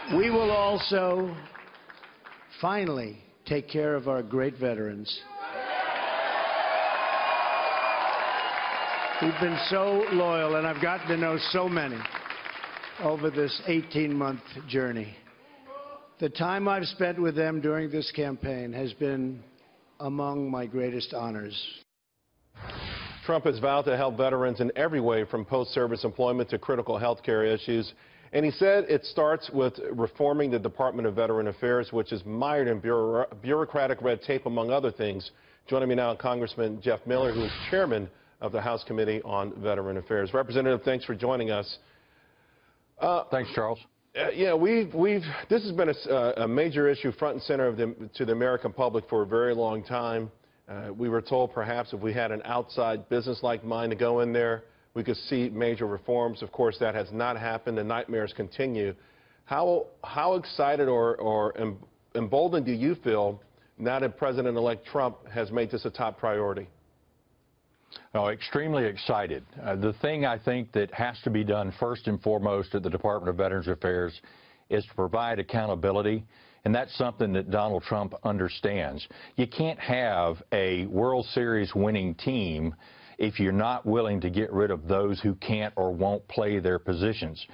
We will also finally take care of our great veterans. Who've been so loyal, and I've gotten to know so many over this 18-month journey. The time I've spent with them during this campaign has been among my greatest honors. Trump has vowed to help veterans in every way, from post-service employment to critical health care issues. And he said it starts with reforming the Department of Veteran Affairs, which is mired in bureaucratic red tape, among other things. Joining me now, Congressman Jeff Miller, who is chairman of the House Committee on Veteran Affairs. Representative, thanks for joining us. Thanks, Charles. This has been a major issue front and center to the American public for a very long time. We were told perhaps if we had an outside business-like mind to go in there, we could see major reforms. Of course, that has not happened. The nightmares continue. How excited or emboldened do you feel now that President-elect Trump has made this a top priority? Oh, extremely excited. The thing I think that has to be done first and foremost at the Department of Veterans Affairs is to provide accountability, and that's something that Donald Trump understands. You can't have a World Series winning team if you're not willing to get rid of those who can't or won't play their positions.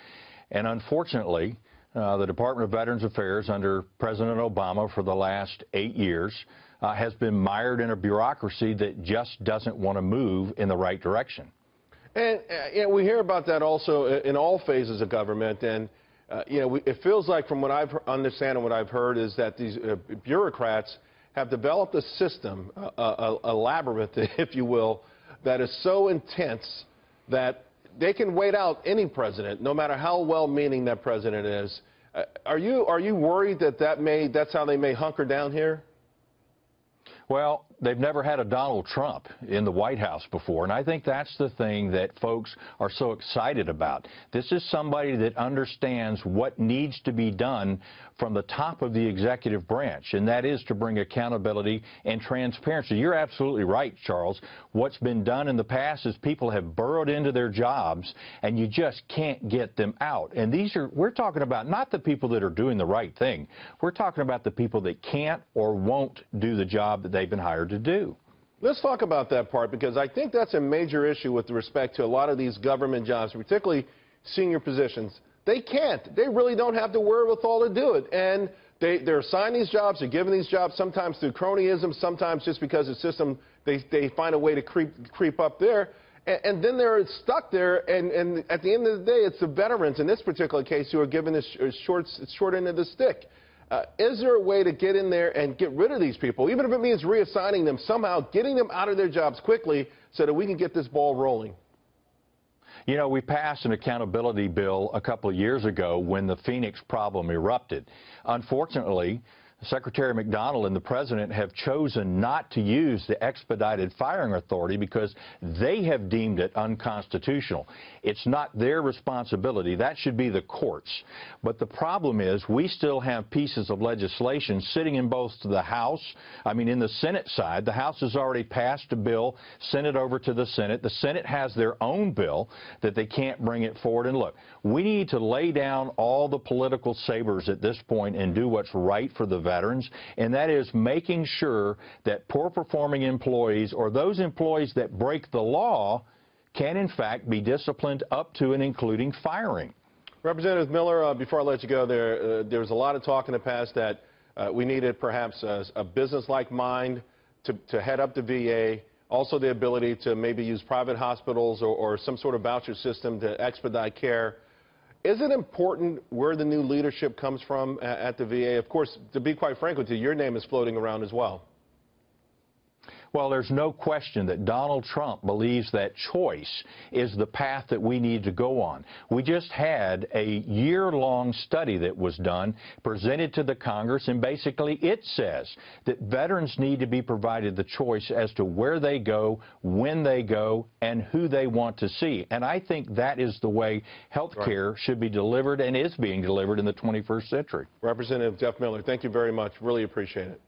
And unfortunately, the Department of Veterans Affairs under President Obama for the last 8 years has been mired in a bureaucracy that just doesn't want to move in the right direction. And we hear about that also in all phases of government. And it feels like, from what I've understand and what I've heard, is that these bureaucrats have developed a system, a labyrinth, if you will, that is so intense that they can wait out any president, no matter how well-meaning that president is. Are you worried that that's how they may hunker down here? Well, they've never had a Donald Trump in the White House before, and I think that's the thing that folks are so excited about. This is somebody that understands what needs to be done from the top of the executive branch, and that is to bring accountability and transparency. You're absolutely right, Charles. What's been done in the past is people have burrowed into their jobs, and you just can't get them out. And we're talking about not the people that are doing the right thing. We're talking about the people that can't or won't do the job that they've been hired to do. Let's talk about that part, because I think that's a major issue with respect to a lot of these government jobs, particularly senior positions. They can't. They really don't have the wherewithal to do it. And they're assigned these jobs, they're given these jobs, sometimes through cronyism, sometimes just because the system, they find a way to creep up there. And then they're stuck there, and at the end of the day, it's the veterans, in this particular case, who are given the short end of the stick. Is there a way to get in there and get rid of these people, even if it means reassigning them, somehow getting them out of their jobs quickly so that we can get this ball rolling? You know, we passed an accountability bill a couple of years ago when the Phoenix problem erupted. Unfortunately, Secretary McDonnell and the President have chosen not to use the expedited firing authority because they have deemed it unconstitutional. It's not their responsibility. That should be the courts. But the problem is we still have pieces of legislation sitting in both the House, in the Senate side. The House has already passed a bill, sent it over to the Senate. The Senate has their own bill that they can't bring it forward. And look, we need to lay down all the political sabers at this point and do what's right for the veterans, and that is making sure that poor-performing employees or those employees that break the law can, in fact, be disciplined up to and including firing. Representative Miller, before I let you go, there was a lot of talk in the past that we needed perhaps a business-like mind to head up the VA, also the ability to maybe use private hospitals or some sort of voucher system to expedite care. Is it important where the new leadership comes from at the VA? Of course, to be quite frank with you, your name is floating around as well. Well, there's no question that Donald Trump believes that choice is the path that we need to go on. We just had a year-long study that was done, presented to the Congress, and basically it says that veterans need to be provided the choice as to where they go, when they go, and who they want to see. And I think that is the way health care should be delivered and is being delivered in the 21st century. Representative Jeff Miller, thank you very much. Really appreciate it.